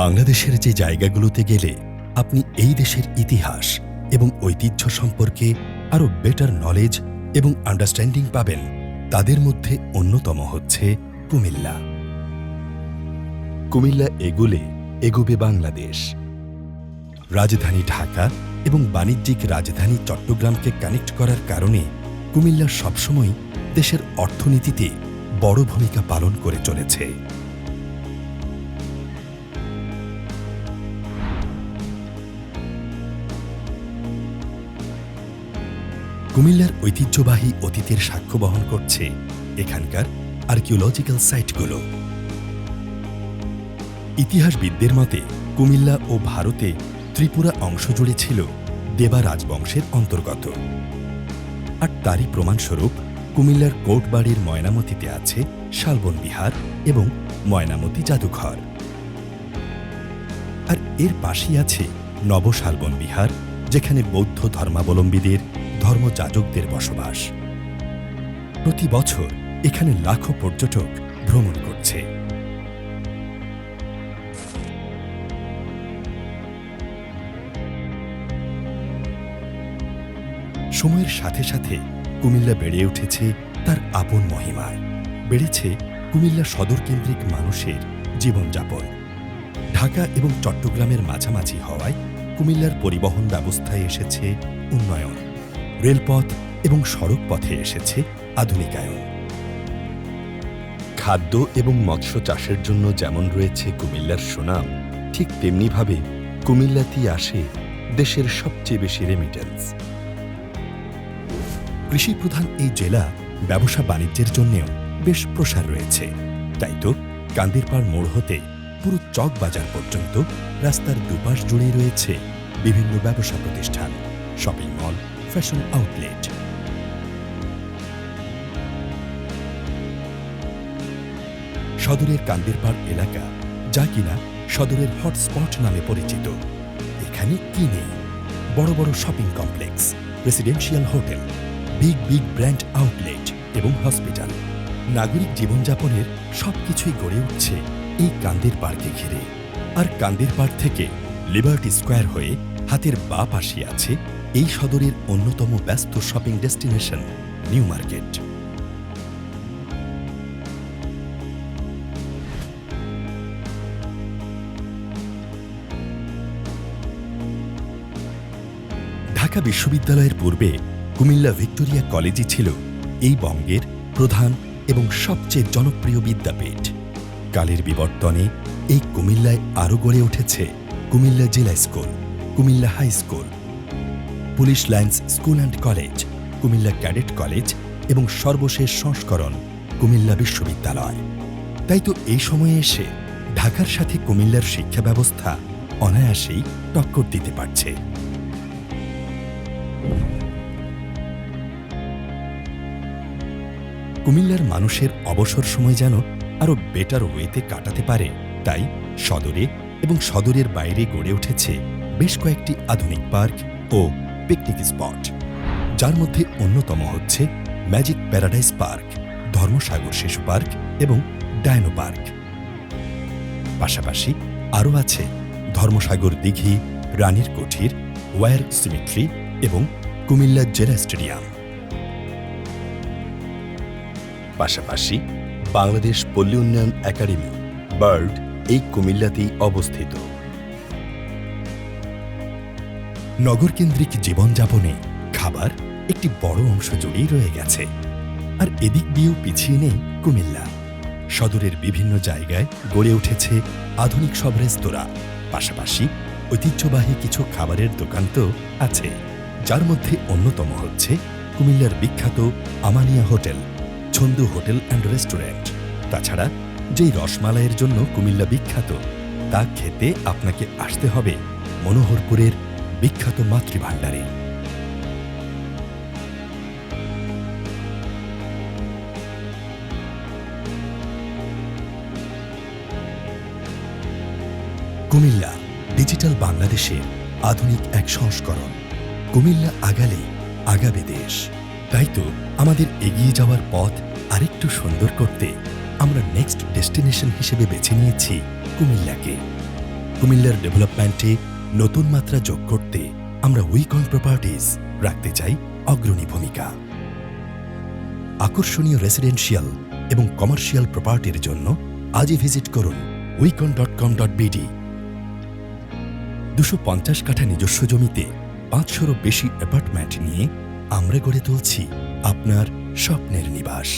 বাংলাদেশের যে জায়গাগুলোতে গেলে আপনি এই দেশের ইতিহাস এবং ঐতিহ্য সম্পর্কে আরও বেটার নলেজ এবং আন্ডারস্ট্যান্ডিং পাবেন, তাদের মধ্যে অন্যতম হচ্ছে কুমিল্লা। কুমিল্লা এগোলে এগোবে বাংলাদেশ। রাজধানী ঢাকা এবং বাণিজ্যিক রাজধানী চট্টগ্রামকে কানেক্ট করার কারণে কুমিল্লা সবসময় দেশের অর্থনীতিতে বড় ভূমিকা পালন করে চলেছে। কুমিল্লার ঐতিহ্যবাহী অতীতের সাক্ষ্য বহন করছে এখানকার আর্কিওলজিক্যাল সাইটগুলো। ইতিহাসবিদদের মতে কুমিল্লা ও ভারতে ত্রিপুরা অংশ জুড়ে ছিল দেবা রাজবংশের অন্তর্গত। আর তারই প্রমাণস্বরূপ কুমিল্লার কোর্টবাড়ির ময়নামতিতে আছে শালবন বিহার এবং ময়নামতি জাদুঘর। আর এর পাশেই আছে নবশালবন বিহার, যেখানে বৌদ্ধ ধর্মাবলম্বীদের ধর্মযাজকদের বসবাস। প্রতি বছর এখানে লাখো পর্যটক ভ্রমণ করছে। সময়ের সাথে সাথে কুমিল্লা বেড়ে উঠেছে তার আপন মহিমায়। বেড়েছে কুমিল্লা সদর কেন্দ্রিক মানুষের জীবনযাপন। ঢাকা এবং চট্টগ্রামের মাঝামাঝি হওয়ায় কুমিল্লার পরিবহন ব্যবস্থায় এসেছে উন্নয়ন। রেলপথ এবং সড়ক পথে এসেছে আধুনিকায়ন। খাদ্য এবং মৎস্য চাষের জন্য যেমন রয়েছে কুমিল্লার সুনাম, ঠিক তেমনিভাবে কুমিল্লাতেই আসে দেশের সবচেয়ে বেশি রেমিটেন্স। কৃষিপ্রধান এই জেলা ব্যবসা বাণিজ্যের জন্যেও বেশ প্রসার রয়েছে। তাই তো কান্দিরপাড় মোড় হতে পুরো চক বাজার পর্যন্ত রাস্তার দুপাশ জুড়েই রয়েছে বিভিন্ন ব্যবসা প্রতিষ্ঠান, শপিং মল, ফ্যাশন আউটলেট। সদরের কান্দিরপাড় এলাকা, যা কিনা সদরের হটস্পট নামে পরিচিত, এখানে কি নেই? বড় বড় shopping complex, residential hotel, big brand outlet এবং হসপিটাল। নাগরিক জীবনযাপনের সবকিছুই গড়ে উঠছে এই কান্দিরপাড়কে ঘিরে। আর কান্দিরপাড় থেকে লিবার্টি স্কোয়ার হয়ে হাতের বাঁ পাশে আছে এই সদরের অন্যতম ব্যস্ত shopping destination new market. Dhaka বিশ্ববিদ্যালয়ের পূর্বে কুমিল্লা ভিক্টোরিয়া কলেজই ছিল এই বঙ্গের প্রধান এবং সবচেয়ে জনপ্রিয় বিদ্যাপীঠ। কালের বিবর্তনে এই কুমিল্লায় আরও গড়ে উঠেছে কুমিল্লা জেলা school, Comilla high school, police lines school and college, Comilla cadet college এবং সর্বশেষ সংস্করণ কুমিল্লা বিশ্ববিদ্যালয়। তাই তো এই সময়ে এসে ঢাকার সাথে কুমিল্লার শিক্ষা ব্যবস্থা অনায়াসেই টক্কর দিতে পারছে। কুমিল্লার মানুষের অবসর সময় যেন আরও বেটার ওয়েতে কাটাতে পারে, তাই সদরে এবং সদরের বাইরে গড়ে উঠেছে বেশ কয়েকটি আধুনিক পার্ক ও পিকনিক স্পট, যার মধ্যে অন্যতম হচ্ছে ম্যাজিক প্যারাডাইস পার্ক, ধর্মসাগর শিশু পার্ক এবং ডায়নো পার্ক। পাশাপাশি আরও আছে ধর্মসাগর দিঘি, রানীর কুঠির, ওয়্যার সিমেট্রি এবং কুমিল্লা জেলা স্টেডিয়াম। পাশাপাশি বাংলাদেশ পল্লী উন্নয়ন একাডেমি, বার্ড, এই কুমিল্লাতেই অবস্থিত। নগরকেন্দ্রিক জীবনযাপনে খাবার একটি বড় অংশ জুড়েই রয়ে গেছে। আর এদিক দিয়েও পিছিয়ে নেই কুমিল্লা। সদরের বিভিন্ন জায়গায় গড়ে উঠেছে আধুনিক সব রেস্তোরাঁ। পাশাপাশি ঐতিহ্যবাহী কিছু খাবারের দোকান তো আছে, যার মধ্যে অন্যতম হচ্ছে কুমিল্লার বিখ্যাত Amania hotel, Chhandu hotel and restaurant. তাছাড়া যেই রসমালাইয়ের জন্য কুমিল্লা বিখ্যাত, তা খেতে আপনাকে আসতে হবে মনোহরপুরের বিখ্যাত মাতৃভাণ্ডারে। কুমিল্লা ডিজিটাল বাংলাদেশের আধুনিক এক সংস্করণ। কুমিল্লা আগালে আগাবে দেশ। তাই তো আমাদের এগিয়ে যাওয়ার পথ আরেকটু সুন্দর করতে আমরা নেক্সট ডেস্টিনেশন হিসেবে বেছে নিয়েছি কুমিল্লাকে। কুমিল্লার ডেভেলপমেন্টে নতুন মাত্রা যোগ করতে আমরা উইকন প্রপার্টিজ রাখতে চাই অগ্রণী ভূমিকা। আকর্ষণীয় রেসিডেন্সিয়াল এবং কমার্শিয়াল প্রপার্টির জন্য আজই ভিজিট করুন wicon.com.bd। 250 কাঠা নিজস্ব জমিতে 500-এরও বেশি অ্যাপার্টমেন্ট নিয়ে আমরা গড়ে তুলছি আপনার স্বপ্নের নিবাস।